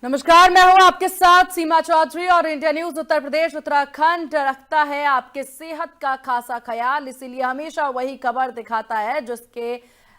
नमस्कार, मैं हूं आपके साथ सीमा चौधरी और इंडिया न्यूज उत्तर प्रदेश उत्तराखंड रखता है आपके सेहत का खासा ख्याल, इसीलिए हमेशा वही खबर दिखाता है जिसके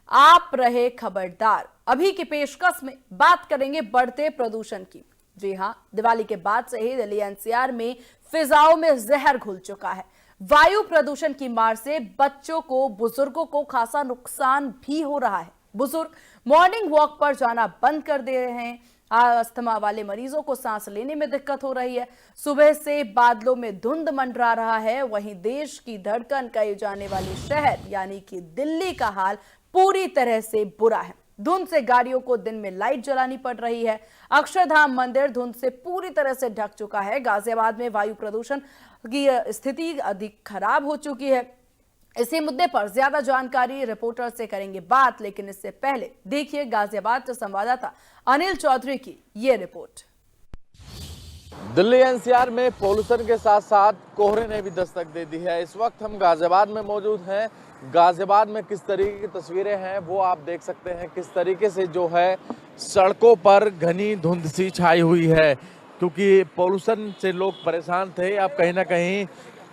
आप रहे खबरदार। अभी की पेशकश में बात करेंगे बढ़ते प्रदूषण की। जी हां, दिवाली के बाद से ही दिल्ली एनसीआर में फिजाओं में जहर घुल चुका है। वायु प्रदूषण की मार से बच्चों को, बुजुर्गों को खासा नुकसान भी हो रहा है। बुजुर्ग मॉर्निंग वॉक पर जाना बंद कर दे रहे हैं। अस्थमा वाले मरीजों को सांस लेने में दिक्कत हो रही है। सुबह से बादलों में धुंध मंडरा रहा है। वहीं देश की धड़कन कही जाने वाली शहर यानी कि दिल्ली का हाल पूरी तरह से बुरा है। धुंध से गाड़ियों को दिन में लाइट जलानी पड़ रही है। अक्षरधाम मंदिर धुंध से पूरी तरह से ढक चुका है। गाजियाबाद में वायु प्रदूषण की स्थिति अधिक खराब हो चुकी है। इसी मुद्दे पर ज्यादा जानकारी रिपोर्टर से करेंगे बात, लेकिन इससे पहले देखिए गाजियाबाद से संवाददाता अनिल चौधरी की ये रिपोर्ट। दिल्ली एनसीआर में पॉल्यूशन के साथ साथ कोहरे ने भी दस्तक दे दी है। इस वक्त हम गाजियाबाद में मौजूद हैं। गाजियाबाद में किस तरीके की तस्वीरें हैं वो आप देख सकते हैं। किस तरीके से जो है सड़कों पर घनी धुंध सी छाई हुई है, क्योंकि पॉल्यूशन से लोग परेशान थे। अब कहीं ना कहीं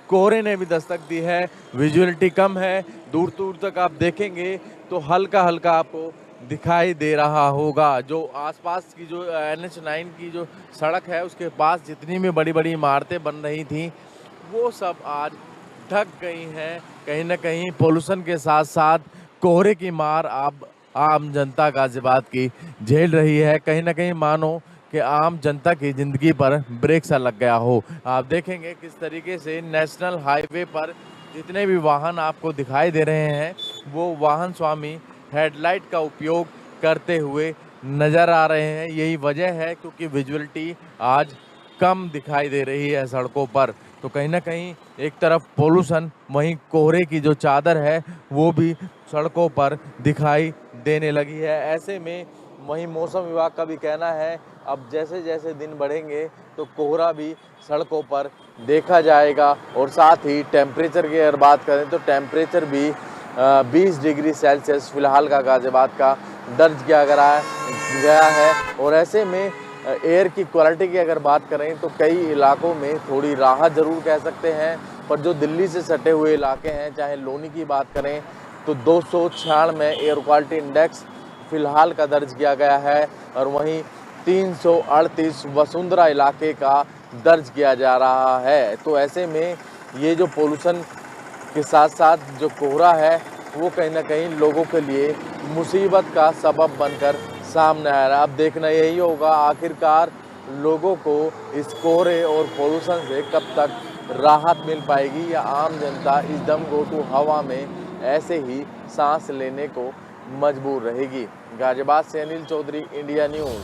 कोहरे ने भी दस्तक दी है। विजुअलिटी कम है, दूर दूर तक आप देखेंगे तो हल्का हल्का आपको दिखाई दे रहा होगा। जो आसपास की जो NH9 की जो सड़क है उसके पास जितनी भी बड़ी बड़ी इमारतें बन रही थी वो सब आज ढक गई हैं। कहीं ना कहीं पोल्यूशन के साथ साथ कोहरे की मार अब आम जनता गाजियाबाद की झेल रही है। कहीं ना कहीं मानो कि आम जनता की ज़िंदगी पर ब्रेक सा लग गया हो। आप देखेंगे किस तरीके से नेशनल हाईवे पर जितने भी वाहन आपको दिखाई दे रहे हैं वो वाहन स्वामी हेडलाइट का उपयोग करते हुए नज़र आ रहे हैं। यही वजह है क्योंकि विजुअलिटी आज कम दिखाई दे रही है सड़कों पर। तो कहीं ना कहीं एक तरफ पोल्यूशन, वहीं कोहरे की जो चादर है वो भी सड़कों पर दिखाई देने लगी है। ऐसे में वहीं मौसम विभाग का भी कहना है अब जैसे जैसे दिन बढ़ेंगे तो कोहरा भी सड़कों पर देखा जाएगा। और साथ ही टेम्परेचर की अगर बात करें तो टेम्परेचर भी 20 डिग्री सेल्सियस फिलहाल का गाजियाबाद का दर्ज किया गया है। और ऐसे में एयर की क्वालिटी की अगर बात करें तो कई इलाकों में थोड़ी राहत ज़रूर कह सकते हैं, पर जो दिल्ली से सटे हुए इलाके हैं, चाहे लोनी की बात करें तो 296 में एयर क्वालिटी इंडेक्स फिलहाल का दर्ज किया गया है। और वहीं 338 वसुंधरा इलाके का दर्ज किया जा रहा है। तो ऐसे में ये जो पोल्यूशन के साथ साथ जो कोहरा है वो कहीं ना कहीं लोगों के लिए मुसीबत का सबब बनकर सामने आ रहा है। अब देखना यही होगा आखिरकार लोगों को इस कोहरे और पोल्यूशन से कब तक राहत मिल पाएगी, या आम जनता इस दम घोंटू हवा में ऐसे ही सांस लेने को मजबूर रहेगी। गाजियाबाद से अनिल चौधरी, इंडिया न्यूज।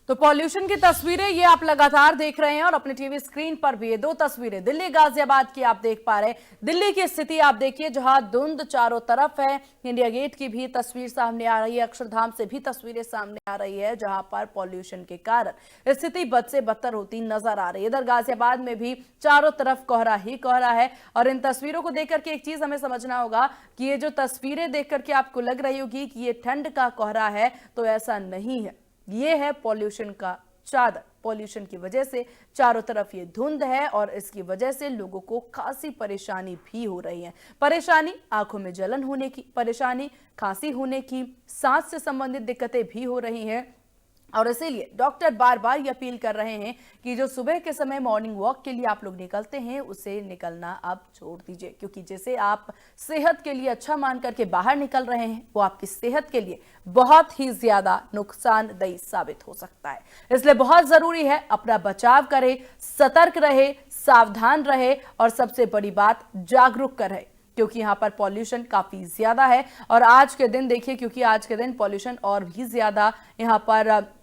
तो पॉल्यूशन की तस्वीरें ये आप लगातार देख रहे हैं और अपने टीवी स्क्रीन पर भी ये दो तस्वीरें दिल्ली गाजियाबाद की आप देख पा रहे हैं। दिल्ली की स्थिति आप देखिए, जहां धुंध चारों तरफ है। इंडिया गेट की भी तस्वीर सामने आ रही है, अक्षरधाम से भी तस्वीरें सामने आ रही है, जहां पर पॉल्यूशन के कारण स्थिति बद से बदतर होती नजर आ रही है। इधर गाजियाबाद में भी चारों तरफ कोहरा ही कोहरा है। और इन तस्वीरों को देख करके एक चीज हमें समझना होगा कि ये जो तस्वीरें देख करके आपको लग रही होगी कि ये ठंड का कोहरा है, तो ऐसा नहीं है। ये है पॉल्यूशन का चादर। पॉल्यूशन की वजह से चारों तरफ ये धुंध है और इसकी वजह से लोगों को खासी परेशानी भी हो रही है। परेशानी आंखों में जलन होने की, परेशानी खांसी होने की, सांस से संबंधित दिक्कतें भी हो रही हैं। और इसीलिए डॉक्टर बार बार ये अपील कर रहे हैं कि जो सुबह के समय मॉर्निंग वॉक के लिए आप लोग निकलते हैं उसे निकलना आप छोड़ दीजिए, क्योंकि जिसे आप सेहत के लिए अच्छा मान करके बाहर निकल रहे हैं वो आपकी सेहत के लिए बहुत ही ज्यादा नुकसानदेह साबित हो सकता है। इसलिए बहुत जरूरी है अपना बचाव करे, सतर्क रहे, सावधान रहे और सबसे बड़ी बात जागरूक रहे, क्योंकि यहाँ पर पॉल्यूशन काफी ज्यादा है। और आज के दिन देखिए, क्योंकि आज के दिन पॉल्यूशन और भी ज्यादा यहाँ पर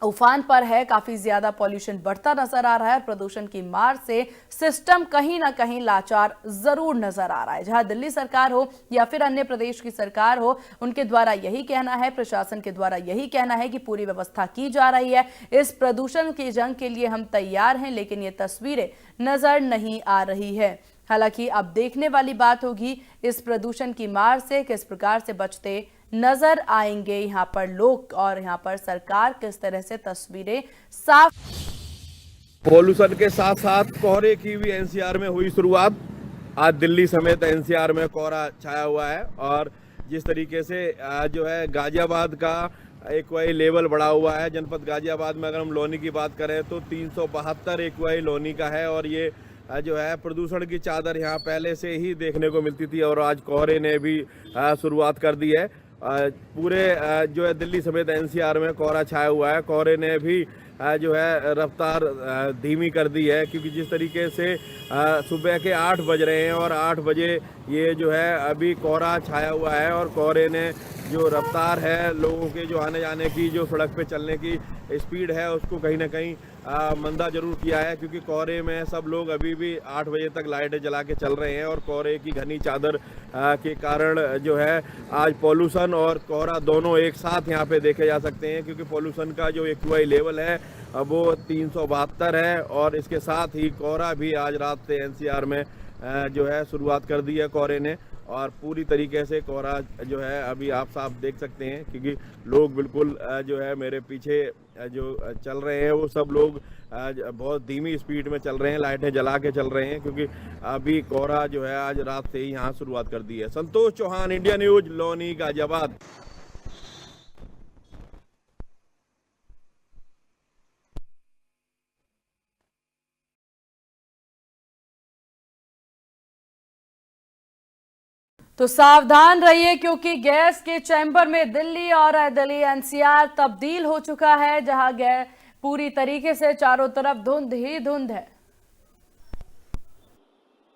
उफान पर है, काफी ज्यादा पॉल्यूशन बढ़ता नजर आ रहा है। प्रदूषण की मार से सिस्टम कहीं ना कहीं लाचार जरूर नजर आ रहा है। जहां दिल्ली सरकार हो या फिर अन्य प्रदेश की सरकार हो, उनके द्वारा यही कहना है, प्रशासन के द्वारा यही कहना है कि पूरी व्यवस्था की जा रही है, इस प्रदूषण की जंग के लिए हम तैयार हैं। लेकिन ये तस्वीरें नजर नहीं आ रही है। हालांकि अब देखने वाली बात होगी इस प्रदूषण की मार से किस प्रकार से बचते नजर आएंगे यहाँ पर लोग और यहाँ पर सरकार किस तरह से तस्वीरें साफ। पॉल्यूशन के साथ साथ कोहरे की भी एनसीआर में हुई शुरुआत। आज दिल्ली समेत एनसीआर में कोहरा छाया हुआ है और जिस तरीके से जो है गाजियाबाद का एक्वाई लेवल बढ़ा हुआ है। जनपद गाजियाबाद में अगर हम लोनी की बात करें तो 372 एक्वाई लोनी का है और ये जो है प्रदूषण की चादर यहाँ पहले से ही देखने को मिलती थी और आज कोहरे ने भी शुरुआत कर दी है। पूरे जो है दिल्ली समेत एनसीआर में कोहरा छाया हुआ है। कोहरे ने भी जो है रफ्तार धीमी कर दी है क्योंकि जिस तरीके से सुबह के 8 बज रहे हैं और 8 बजे ये जो है अभी कोहरा छाया हुआ है और कोहरे ने जो रफ्तार है लोगों के जो आने जाने की जो सड़क पे चलने की स्पीड है उसको कहीं ना कहीं मंदा जरूर किया है क्योंकि कोहरे में सब लोग अभी भी 8 बजे तक लाइटें जला के चल रहे हैं और कोहरे की घनी चादर के कारण जो है आज पॉल्यूशन और कोहरा दोनों एक साथ यहाँ पे देखे जा सकते हैं क्योंकि पॉल्यूशन का जो एक्यूआई लेवल है वो 372 है और इसके साथ ही कोहरा भी आज रात से एनसीआर में जो है शुरुआत कर दी है कोहरे ने और पूरी तरीके से कोहरा जो है अभी आप साफ देख सकते हैं क्योंकि लोग बिल्कुल जो है मेरे पीछे जो चल रहे हैं वो सब लोग बहुत धीमी स्पीड में चल रहे हैं, लाइटें जला के चल रहे हैं क्योंकि अभी कोहरा जो है आज रात से ही यहाँ शुरुआत कर दी है। Santosh Chauhan, India news, Loni, Ghaziabad. तो सावधान रहिए क्योंकि गैस के चैम्बर में दिल्ली और दिल्ली एनसीआर तब्दील हो चुका है जहां गैस पूरी तरीके से चारों तरफ धुंध ही धुंध है।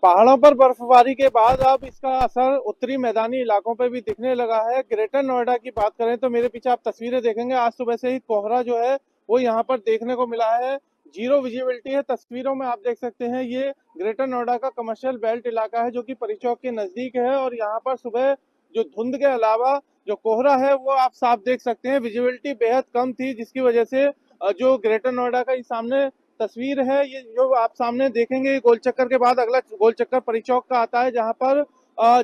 पहाड़ों पर बर्फबारी के बाद अब इसका असर उत्तरी मैदानी इलाकों पर भी दिखने लगा है। ग्रेटर नोएडा की बात करें तो मेरे पीछे आप तस्वीरें देखेंगे, आज सुबह से ही कोहरा जो है वो यहाँ पर देखने को मिला है। जीरो विजिबिलिटी है। तस्वीरों में आप देख सकते हैं ये ग्रेटर नोएडा का कमर्शियल बेल्ट इलाका है जो कि परी चौक के नजदीक है और यहाँ पर सुबह जो धुंध के अलावा जो कोहरा है वो आप साफ देख सकते हैं। विजिबिलिटी बेहद कम थी जिसकी वजह से जो ग्रेटर नोएडा का सामने तस्वीर है ये जो आप सामने देखेंगे, गोल चक्कर के बाद अगला गोल चक्कर परी चौक का आता है जहाँ पर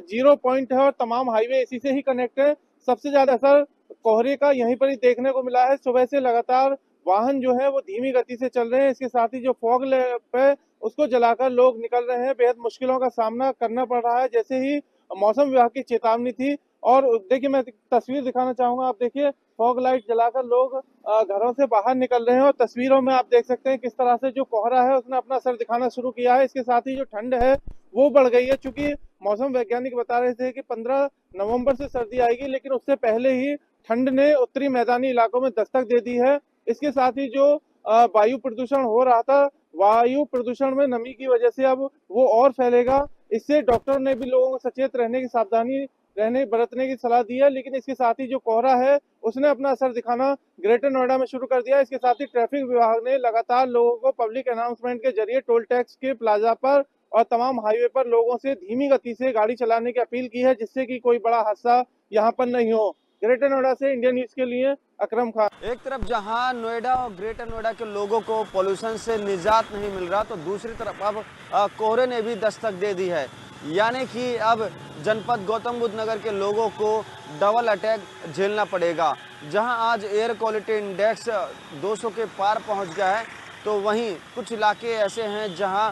0 पॉइंट है और तमाम हाईवे इसी से ही कनेक्ट है। सबसे ज्यादा असर कोहरे का यहीं पर ही देखने को मिला है। सुबह से लगातार वाहन जो है वो धीमी गति से चल रहे हैं। इसके साथ ही जो फॉग लैंप है उसको जलाकर लोग निकल रहे हैं। बेहद मुश्किलों का सामना करना पड़ रहा है जैसे ही मौसम विभाग की चेतावनी थी। और देखिए मैं तस्वीर दिखाना चाहूंगा, आप देखिए फॉग लाइट जलाकर लोग घरों से बाहर निकल रहे हैं और तस्वीरों में आप देख सकते हैं किस तरह से जो कोहरा है उसने अपना असर दिखाना शुरू किया है। इसके साथ ही जो ठंड है वो बढ़ गई है चूंकि मौसम वैज्ञानिक बता रहे थे कि 15 नवंबर से सर्दी आएगी, लेकिन उससे पहले ही ठंड ने उत्तरी मैदानी इलाकों में दस्तक दे दी है। इसके साथ ही जो वायु प्रदूषण हो रहा था, वायु प्रदूषण में नमी की वजह से अब वो और फैलेगा। इससे डॉक्टर ने भी लोगों को सचेत रहने की, सावधानी बरतने की सलाह दी है। लेकिन इसके साथ ही जो कोहरा है उसने अपना असर दिखाना ग्रेटर नोएडा में शुरू कर दिया। इसके साथ ही ट्रैफिक विभाग ने लगातार लोगों को पब्लिक अनाउंसमेंट के जरिए टोल टैक्स के प्लाजा पर और तमाम हाईवे पर लोगों से धीमी गति से गाड़ी चलाने की अपील की है जिससे कि कोई बड़ा हादसा यहाँ पर नहीं हो। ग्रेटर नोएडा से इंडिया न्यूज के लिए अकरम खान। एक तरफ जहां नोएडा और ग्रेटर नोएडा के लोगों को पॉल्यूशन से निजात नहीं मिल रहा तो दूसरी तरफ अब कोहरे ने भी दस्तक दे दी है। यानी कि अब जनपद गौतम बुद्ध नगर के लोगों को डबल अटैक झेलना पड़ेगा। जहां आज एयर क्वालिटी इंडेक्स 200 के पार पहुंच गया है तो वहीं कुछ इलाके ऐसे हैं जहां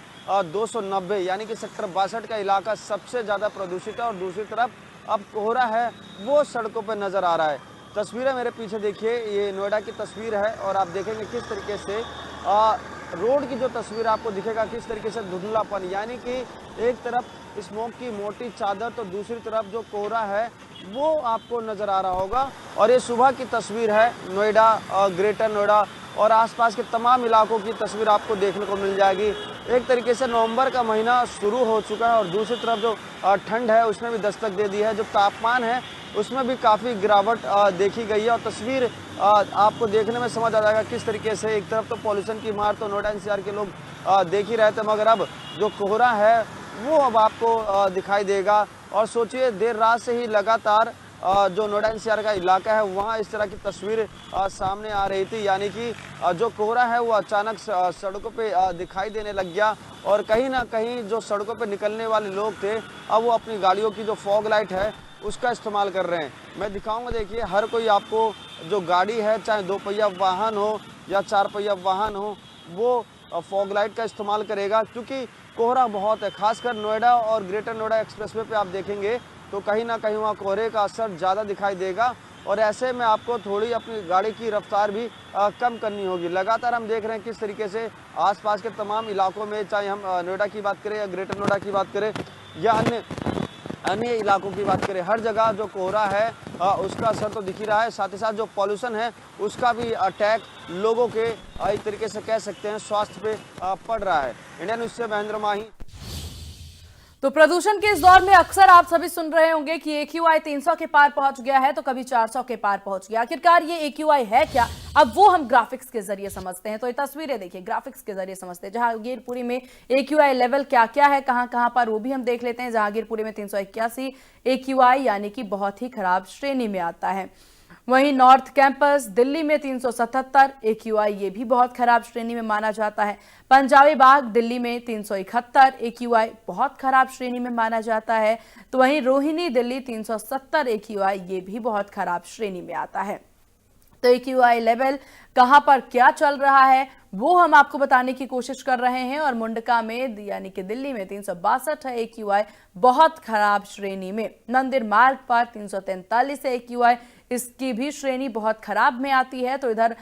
290 यानी कि सेक्टर 62 का इलाका सबसे ज़्यादा प्रदूषित है और दूसरी तरफ अब कोहरा है वो सड़कों पर नज़र आ रहा है। तस्वीरें मेरे पीछे देखिए, ये नोएडा की तस्वीर है और आप देखेंगे किस तरीके से रोड की जो तस्वीर आपको दिखेगा किस तरीके से धुंधलापन, यानी कि एक तरफ स्मोक की मोटी चादर तो दूसरी तरफ जो कोहरा है वो आपको नज़र आ रहा होगा। और ये सुबह की तस्वीर है नोएडा और ग्रेटर नोएडा और आसपास के तमाम इलाकों की तस्वीर आपको देखने को मिल जाएगी। एक तरीके से नवंबर का महीना शुरू हो चुका है और दूसरी तरफ जो ठंड है उसने भी दस्तक दे दी है। जो तापमान है उसमें भी काफ़ी गिरावट देखी गई है और तस्वीर आपको देखने में समझ आ जाएगा किस तरीके से। एक तरफ तो पॉल्यूशन की मार तो नोएडा एनसीआर के लोग देख ही रहे थे, मगर अब जो कोहरा है वो अब आपको दिखाई देगा। और सोचिए देर रात से ही लगातार जो नोएडा एनसीआर का इलाका है वहाँ इस तरह की तस्वीर सामने आ रही थी, यानी कि जो कोहरा है वो अचानक सड़कों पे दिखाई देने लग गया और कहीं ना कहीं जो सड़कों पे निकलने वाले लोग थे अब वो अपनी गाड़ियों की जो फॉग लाइट है उसका इस्तेमाल कर रहे हैं। मैं दिखाऊंगा, देखिए हर कोई आपको जो गाड़ी है चाहे 2 पहिया वाहन हो या 4 पहिया वाहन हो वो फॉग लाइट का इस्तेमाल करेगा, क्योंकि कोहरा बहुत है। खासकर नोएडा और ग्रेटर नोएडा एक्सप्रेसवे पे आप देखेंगे तो कहीं ना कहीं वहाँ कोहरे का असर ज़्यादा दिखाई देगा और ऐसे में आपको थोड़ी अपनी गाड़ी की रफ्तार भी कम करनी होगी। लगातार हम देख रहे हैं किस तरीके से आसपास के तमाम इलाकों में, चाहे हम नोएडा की बात करें या ग्रेटर नोएडा की बात करें या अन्य इलाकों की बात करें, हर जगह जो कोहरा है उसका असर तो दिख ही रहा है। साथ ही साथ जो पॉल्यूशन है उसका भी अटैक लोगों के एक तरीके से कह सकते हैं स्वास्थ्य पे पड़ रहा है। इंडिया न्यूज़ से महेंद्र माही। तो प्रदूषण के इस दौर में अक्सर आप सभी सुन रहे होंगे कि AQI 300 के पार पहुंच गया है तो कभी 400 के पार पहुंच गया। आखिरकार ये AQI है क्या? अब वो हम ग्राफिक्स के जरिए समझते हैं। तो ये तस्वीरें देखिए, ग्राफिक्स के जरिए समझते हैं। जहांगीरपुरी में AQI लेवल क्या क्या है, कहां कहां पर, वो भी हम देख लेते हैं। जहांगीरपुरी में 381 AQI यानी कि बहुत ही खराब श्रेणी में आता है। वहीं नॉर्थ कैंपस दिल्ली में 377 AQI, ये भी बहुत खराब श्रेणी में माना जाता है। पंजाबी बाग दिल्ली में 371 AQI, बहुत खराब श्रेणी में माना जाता है। तो वहीं रोहिणी दिल्ली 370 AQI, ये भी बहुत खराब श्रेणी में आता है। तो AQI लेवल कहां पर क्या चल रहा है वो हम आपको बताने की कोशिश कर रहे हैं। और मुंडका में यानी कि दिल्ली में 362 है AQI, बहुत खराब श्रेणी में। मंदिर मार्ग पर 343 है AQI, इसकी भी श्रेणी बहुत खराब में आती है। तो इधर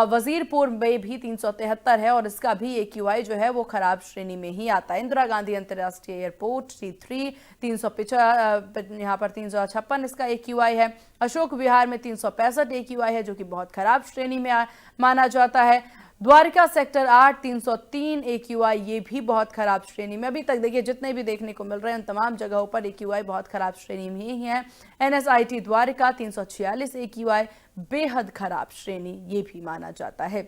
वजीरपुर में भी 373 है और इसका भी AQI जो है वो खराब श्रेणी में ही आता है। इंदिरा गांधी अंतर्राष्ट्रीय एयरपोर्ट C3 355, यहाँ पर 356 इसका AQI है। अशोक विहार में 365 AQI है जो कि बहुत खराब श्रेणी में माना जाता है। द्वारका सेक्टर 8 303 AQI, ये भी बहुत खराब श्रेणी में। अभी तक देखिए जितने भी देखने को मिल रहे हैं उन तमाम जगहों पर AQI बहुत खराब श्रेणी में ही है। NSIT द्वारका 346 AQI, बेहद खराब श्रेणी ये भी माना जाता है।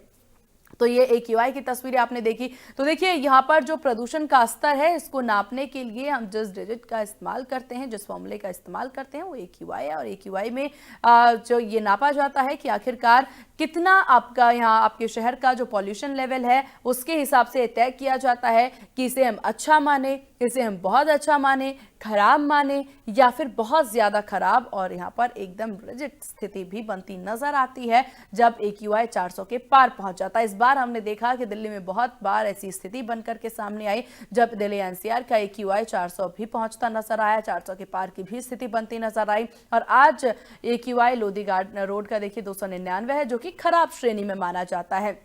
तो ये AQI की तस्वीरें आपने देखी। तो देखिए यहाँ पर जो प्रदूषण का स्तर है इसको नापने के लिए हम जिस डिजिट का इस्तेमाल करते हैं, जिस फॉर्मूले का इस्तेमाल करते हैं वो AQI है। और AQI में जो ये नापा जाता है कि आखिरकार कितना आपका यहाँ आपके शहर का जो पॉल्यूशन लेवल है उसके हिसाब से तय किया जाता है कि इसे हम अच्छा माने, इसे हम बहुत अच्छा माने, खराब माने या फिर बहुत ज्यादा खराब। और यहाँ पर एकदम रिजिड स्थिति भी बनती नजर आती है जब AQI 400 के पार पहुंच जाता है। इस बार हमने देखा कि दिल्ली में बहुत बार ऐसी स्थिति बनकर के सामने आई जब दिल्ली NCR का AQI 400 भी पहुंचता नजर आया, 400 के पार की भी स्थिति बनती नजर आई। और आज AQI लोधी रोड का देखिए 299 है जो कि खराब श्रेणी में माना जाता है।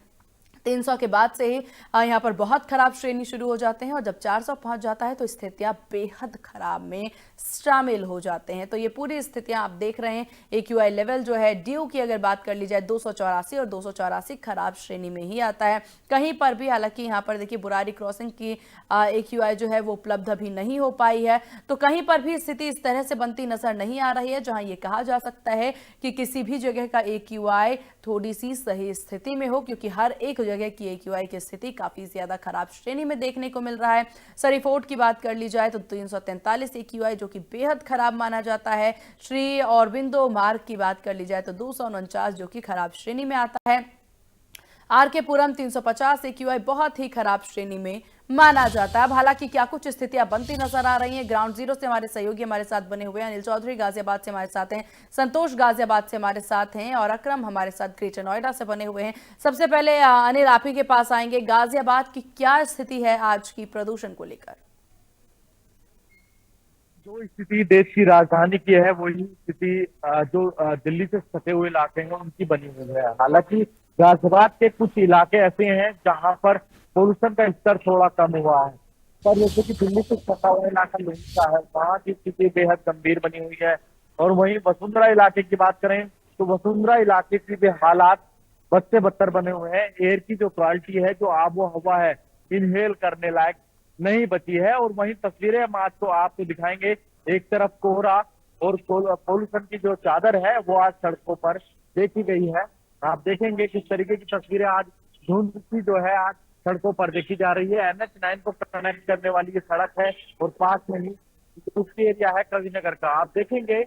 300 के बाद से ही यहाँ पर बहुत खराब श्रेणी शुरू हो जाते हैं और जब 400 पहुंच जाता है तो स्थितियां बेहद खराब में शामिल हो जाते हैं। तो ये पूरी स्थितियां आप देख रहे हैं। AQI लेवल जो है ड्यू की अगर बात कर ली जाए 284 और 284 खराब श्रेणी में ही आता है। कहीं पर भी, हालांकि यहाँ पर देखिए बुरारी क्रॉसिंग की AQI जो है वो उपलब्ध अभी नहीं हो पाई है। तो कहीं पर भी स्थिति इस तरह से बनती नजर नहीं आ रही है जहां ये कहा जा सकता है कि किसी भी जगह का AQI थोड़ी सी सही स्थिति में हो, क्योंकि हर एक जगह की AQI की स्थिति काफी ज्यादा खराब श्रेणी में देखने को मिल रहा है। सरीफोर्ट की बात कर ली जाए तो 343 AQI जो कि बेहद खराब माना जाता है। श्री औरबिंदो मार्ग की बात कर ली जाए तो 249 जो कि खराब श्रेणी में आता है। RK पुरम 350 AQI बहुत ही खराब श्रेणी में माना जाता है। अब हालांकि क्या कुछ स्थितियां बनती नजर आ रही हैं। ग्राउंड जीरो से हमारे सहयोगी हमारे साथ बने हुए हैं। अनिल चौधरी गाजियाबाद से हमारे साथ हैं, संतोष गाजियाबाद से हमारे साथ हैं और अकरम हमारे साथ ग्रेटर नोएडा से बने हुए हैं। सबसे पहले अनिल आप ही के पास आएंगे। गाजियाबाद की क्या स्थिति है आज की प्रदूषण को लेकर? जो स्थिति देश की राजधानी की है वही स्थिति जो दिल्ली से सटे हुए इलाके हैं उनकी बनी हुई है। हालांकि गाजियाबाद के कुछ इलाके ऐसे हैं जहां पर पोल्यूशन का स्तर थोड़ा कम हुआ है, पर जैसे कि दिल्ली से सटा हुआ इलाका लोही का है वहाँ की स्थिति बेहद गंभीर बनी हुई है। और वहीं वसुंधरा इलाके की बात करें तो वसुंधरा इलाके की भी हालात बद से बदतर बने हुए हैं। एयर की जो क्वालिटी है, जो आबो हवा है, इनहेल करने लायक नहीं बची है। और वहीं तस्वीरें हम आज तो आपको दिखाएंगे, एक तरफ कोहरा और पोल्यूशन की जो चादर है वो आज सड़कों पर देखी गई है। आप देखेंगे किस तरीके की तस्वीरें आज धुंध की जो है आज सड़कों पर देखी जा रही है। NH9 को कनेक्ट करने वाली ये सड़क है और पास में ही दूसरी एरिया है कवि नगर का। आप देखेंगे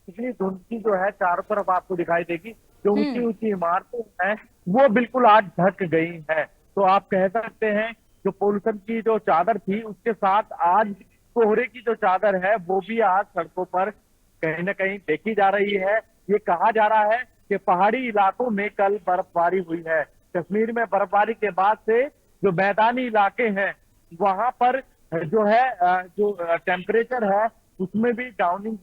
इतनी धुंध की जो है चारों तरफ आपको दिखाई देगी। जो ऊंची ऊंची इमारतें हैं वो बिल्कुल आज ढक गई हैं। तो आप कह सकते हैं जो पोल्यूशन की जो चादर थी उसके साथ आज कोहरे की जो चादर है वो भी आज सड़कों पर कहीं ना कहीं देखी जा रही है। ये कहा जा रहा है कि पहाड़ी इलाकों में कल बर्फबारी हुई है। कश्मीर में बर्फबारी के बाद से जो मैदानी इलाके हैं वहां पर जो है जो टेम्परेचर है उसमें भी डाउन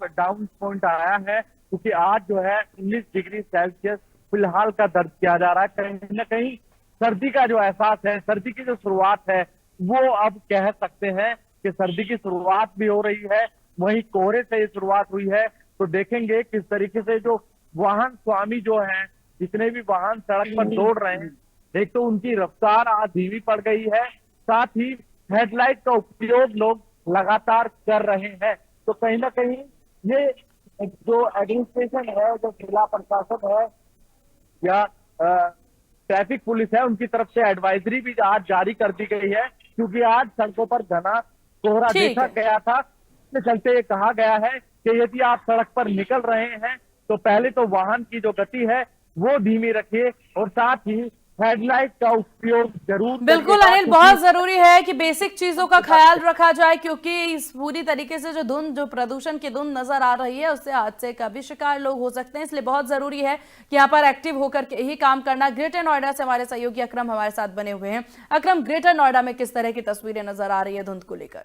पॉइंट आया है, क्योंकि आज जो है 19 डिग्री सेल्सियस फिलहाल का दर्ज किया जा रहा है। कहीं ना कहीं सर्दी का जो एहसास है, सर्दी की जो शुरुआत है वो अब कह सकते हैं कि सर्दी की शुरुआत भी हो रही है। वहीं कोहरे से शुरुआत हुई है। तो देखेंगे किस तरीके से जो वाहन स्वामी जो हैं, जितने भी वाहन सड़क पर दौड़ रहे हैं, एक तो उनकी रफ्तार आज धीमी पड़ गई है, साथ ही हेडलाइट का उपयोग लोग लगातार कर रहे हैं। तो कहीं ना कहीं ये जो एडमिनिस्ट्रेशन है, जो जिला प्रशासन है या ट्रैफिक पुलिस है, उनकी तरफ से एडवाइजरी भी आज जारी कर दी गई है, क्योंकि आज सड़कों पर घना कोहरा ठीक देखा है। गया था। इसके चलते ये कहा गया है कि यदि आप सड़क पर निकल रहे हैं तो पहले तो वाहन की जो गति है वो धीमी रखिए और साथ ही हेडलाइट का उपयोग जरूर बिल्कुल करिएगा, अनिल, क्योंकि बहुत जरूरी है कि बेसिक चीजों का ख्याल रखा जाए, क्योंकि इस पूरी तरीके से जो धुंध, जो प्रदूषण की धुंध नजर आ रही है उससे हादसे का भी शिकार लोग हो सकते हैं। इसलिए बहुत जरूरी है कि यहाँ पर एक्टिव होकर के ही काम करना। ग्रेटर नोएडा से हमारे सहयोगी अकरम हमारे साथ बने हुए हैं। अकरम, ग्रेटर नोएडा में किस तरह की तस्वीरें नजर आ रही है धुंध को लेकर?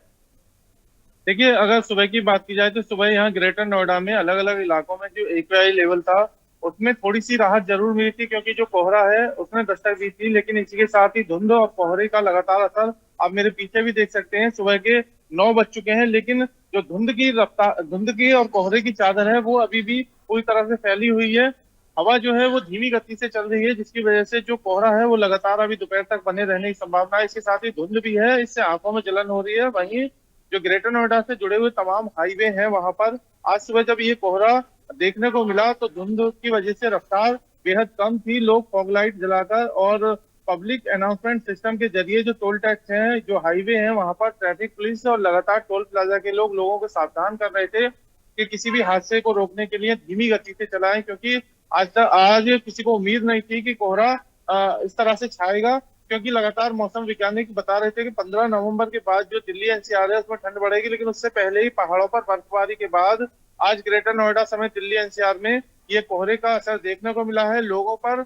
देखिए, अगर सुबह की बात की जाए तो सुबह यहाँ ग्रेटर नोएडा में अलग अलग इलाकों में जो AQI लेवल था उसमें थोड़ी सी राहत जरूर मिली थी, क्योंकि जो कोहरा है उसने दस्तक दी थी। लेकिन इसी के साथ ही धुंध और कोहरे का लगातार असर आप मेरे पीछे भी देख सकते हैं। सुबह के 9 बज चुके हैं, लेकिन जो धुंध की और कोहरे की चादर है वो अभी भी पूरी तरह से फैली हुई है। हवा जो है वो धीमी गति से चल रही है, जिसकी वजह से जो कोहरा है वो लगातार अभी दोपहर तक बने रहने की संभावना है। इसके साथ ही धुंध भी है, इससे आंखों में जलन हो रही है। वहीं जो ग्रेटर नोएडा से जुड़े हुए तमाम हाईवे हैं वहां पर आज सुबह जब ये कोहरा देखने को मिला तो धुंध की वजह से रफ्तार बेहद कम थी। लोग फॉग लाइट जलाकर और पब्लिक अनाउंसमेंट सिस्टम के जरिए जो टोल टैक्स हैं, जो हाईवे हैं, वहां पर ट्रैफिक पुलिस और लगातार टोल प्लाजा के लोगों को सावधान कर रहे थे कि किसी भी हादसे को रोकने के लिए धीमी गति से चलाएं, क्योंकि आज किसी को उम्मीद नहीं थी कि कोहरा इस तरह से छाएगा। क्योंकि लगातार मौसम वैज्ञानिक बता रहे थे कि 15 नवंबर के बाद जो दिल्ली NCR है उसमें ठंड बढ़ेगी, लेकिन उससे पहले ही पहाड़ों पर बर्फबारी के बाद आज ग्रेटर नोएडा समेत दिल्ली NCR में ये कोहरे का असर देखने को मिला है। लोगों पर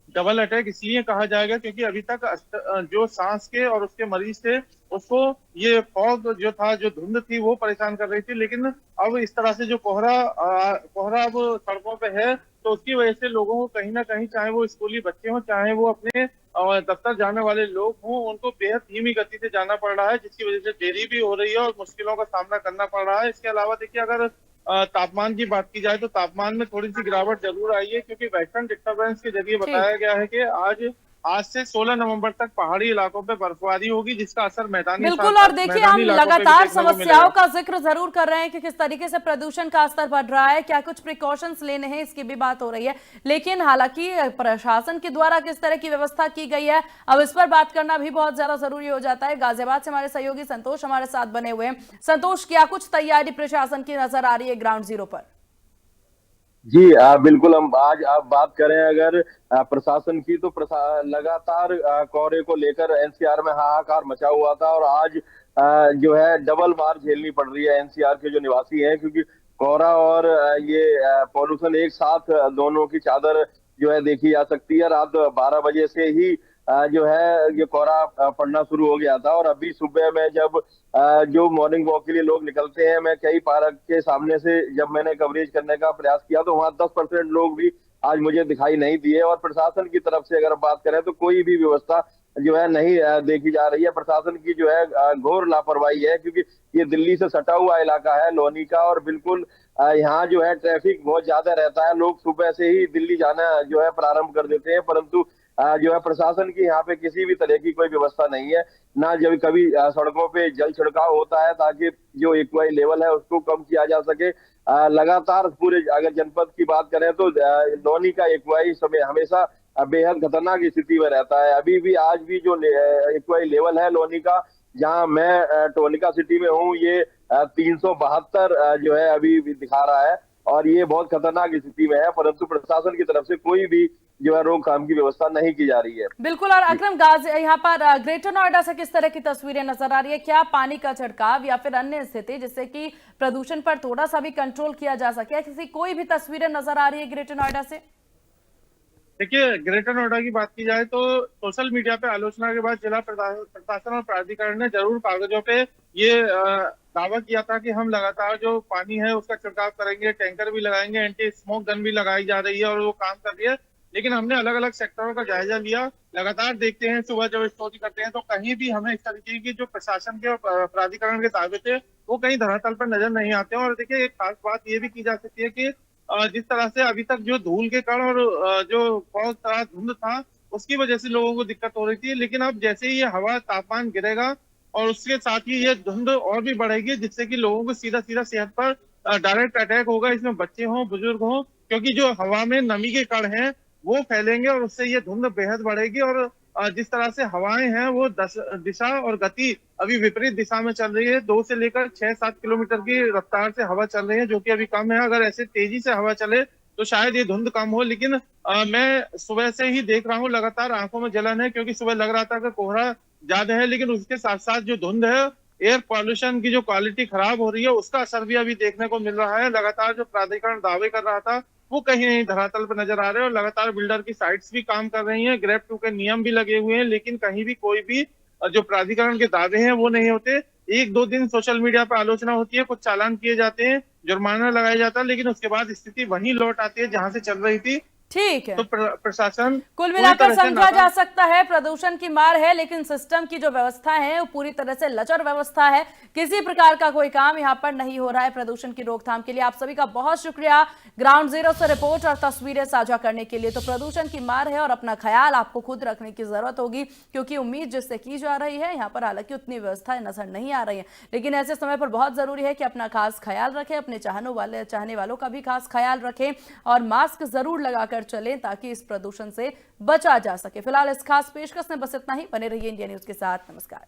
डबल अटैक इसलिए कहा जाएगा क्योंकि अभी तक जो सांस के और उसके मरीज थे उसको ये फॉग जो था, जो धुंध थी वो परेशान कर रही थी। लेकिन अब इस तरह से जो कोहरा अब सड़कों पे है तो उसकी वजह से लोगों को कहीं ना कहीं, चाहे वो स्कूली बच्चे हों, चाहे वो अपने दफ्तर जाने वाले लोग हों, उनको बेहद धीमी गति से जाना पड़ रहा है, जिसकी वजह से देरी भी हो रही है और मुश्किलों का सामना करना पड़ रहा है। इसके अलावा देखिए, अगर तापमान की बात की जाए तो तापमान में थोड़ी सी गिरावट जरूर आई है, क्योंकि वेस्टर्न डिस्टर्बेंस के जरिए बताया गया है कि आज से 16 नवंबर तक पहाड़ी इलाकों पे बर्फबारी होगी, जिसका असर मैदानी बिल्कुल। और देखिए, हम लगातार समस्याओं का जिक्र जरूर कर रहे हैं कि किस तरीके से प्रदूषण का स्तर बढ़ रहा है, क्या कुछ प्रिकॉशंस लेने हैं, इसकी भी बात हो रही है। लेकिन हालांकि प्रशासन के द्वारा किस तरह की व्यवस्था की गई है, अब इस पर बात करना भी बहुत ज्यादा जरूरी हो जाता है। गाजियाबाद से हमारे सहयोगी संतोष हमारे साथ बने हुए हैं। संतोष, क्या कुछ तैयारी प्रशासन की नजर आ रही है ग्राउंड जीरो पर? जी बिल्कुल। हम आज आप बात करें अगर प्रशासन की तो लगातार कोहरे को लेकर NCR में हाहाकार मचा हुआ था, और आज जो है डबल मार झेलनी पड़ रही है NCR के जो निवासी हैं, क्योंकि कोहरा और ये पॉल्यूशन एक साथ दोनों की चादर जो है देखी जा सकती है। रात 12 बजे से ही जो है ये कोहरा पड़ना शुरू हो गया था, और अभी सुबह में जब जो मॉर्निंग वॉक के लिए लोग निकलते हैं, मैं कई पार्क के सामने से जब मैंने कवरेज करने का प्रयास किया तो वहां 10% लोग भी आज मुझे दिखाई नहीं दिए। और प्रशासन की तरफ से अगर बात करें तो कोई भी व्यवस्था जो है नहीं देखी जा रही है। प्रशासन की जो है घोर लापरवाही है, क्योंकि ये दिल्ली से सटा हुआ इलाका है लोनी का, और बिल्कुल यहाँ जो है ट्रैफिक बहुत ज्यादा रहता है। लोग सुबह से ही दिल्ली जाना जो है प्रारंभ कर देते हैं, परंतु जो है प्रशासन की यहाँ पे किसी भी तरह की कोई व्यवस्था नहीं है। ना जब कभी सड़कों पे जल छिड़काव होता है ताकि जो AQI लेवल है उसको कम किया जा सके। लगातार पूरे अगर जनपद की बात करें तो लोनी का AQI समय हमेशा बेहद खतरनाक स्थिति में रहता है। अभी भी आज भी जो AQI लेवल है लोनी का, जहां मैं टोनिका सिटी में हूँ, ये 372 जो है अभी भी दिखा रहा है। और ये बहुत खतरनाक स्थिति में है, परंतु प्रशासन की तरफ से कोई भी जो है रोकथाम की व्यवस्था नहीं की जा रही है। बिल्कुल। और अकरम गाज, यहाँ पर ग्रेटर नोएडा से किस तरह की तस्वीरें नजर आ रही है? क्या पानी का छिड़काव या फिर अन्य स्थिति जिससे कि प्रदूषण पर थोड़ा सा भी कंट्रोल किया जा सके? किसी कोई भी तस्वीरें नजर आ रही है ग्रेटर नोएडा से? देखिए, ग्रेटर नोएडा की बात की जाए तो सोशल मीडिया पे आलोचना के बाद जिला प्रशासन और प्राधिकरण ने जरूर कागजों पे ये दावा किया था कि हम लगातार जो पानी है उसका छिड़काव करेंगे, टैंकर भी लगाएंगे, एंटी स्मोक गन भी लगाई जा रही है और वो काम कर रही है। लेकिन हमने अलग अलग सेक्टरों का जायजा लिया, लगातार देखते हैं, सुबह जब स्टोरी करते हैं तो कहीं भी हमें इस तरीके की जो प्रशासन के और प्राधिकरण के दावे थे वो कहीं धरातल पर नजर नहीं आते। और देखिए, एक खास बात ये भी की जा सकती है कि जिस तरह से अभी तक जो धूल के कण और जो बहुत सारा धुंध था उसकी वजह से लोगों को दिक्कत हो रही थी, लेकिन अब जैसे ही ये हवा तापमान गिरेगा और उसके साथ ही ये धुंध और भी बढ़ेगी, जिससे कि लोगों को सीधा सीधा सेहत पर डायरेक्ट अटैक होगा, इसमें बच्चे हों बुजुर्ग हों, क्योंकि जो हवा में नमी के कण हैं वो फैलेंगे और उससे ये धुंध बेहद बढ़ेगी। और जिस तरह से हवाएं हैं वो दिशा और गति अभी विपरीत दिशा में चल रही है, 2 से लेकर 6-7 किलोमीटर की रफ्तार से हवा चल रही है, जो कि अभी कम है। अगर ऐसे तेजी से हवा चले तो शायद ये धुंध कम हो, लेकिन मैं सुबह से ही देख रहा हूँ लगातार आंखों में जलन है, क्योंकि सुबह लग रहा था कि कोहरा ज्यादा है, लेकिन उसके साथ साथ जो धुंध है, एयर पॉल्यूशन की जो क्वालिटी खराब हो रही है उसका असर भी अभी देखने को मिल रहा है। लगातार जो प्राधिकरण दावे कर रहा था वो कहीं नहीं धरातल पर नजर आ रहे हैं, और लगातार बिल्डर की साइट्स भी काम कर रही हैं, ग्रेड 2 के नियम भी लगे हुए हैं, लेकिन कहीं भी कोई भी जो प्राधिकरण के दावे हैं वो नहीं होते। 1-2 दिन सोशल मीडिया पर आलोचना होती है, कुछ चालान किए जाते हैं, जुर्माना लगाया जाता है, लेकिन उसके बाद स्थिति वहीं लौट आती है जहां से चल रही थी। ठीक है। तो प्रशासन कुल पूरी मिलाकर तरह से समझा जा सकता है प्रदूषण की मार है, लेकिन सिस्टम की जो व्यवस्था है वो पूरी तरह से लचर व्यवस्था है। किसी प्रकार का कोई काम यहाँ पर नहीं हो रहा है प्रदूषण की रोकथाम के लिए। आप सभी का बहुत शुक्रिया ग्राउंड जीरो से रिपोर्ट और तस्वीरें साझा करने के लिए। तो प्रदूषण की मार है और अपना ख्याल आपको खुद रखने की जरूरत होगी, क्योंकि उम्मीद जिससे की जा रही है यहाँ पर हालांकि उतनी व्यवस्थाएं नजर नहीं आ रही है, लेकिन ऐसे समय पर बहुत जरूरी है कि अपना खास ख्याल रखें, अपने चाहने वालों का भी खास ख्याल रखें और मास्क जरूर लगाकर चलें ताकि इस प्रदूषण से बचा जा सके। फिलहाल इस खास पेशकश में बस इतना ही। बने रहिए इंडिया न्यूज के साथ। नमस्कार।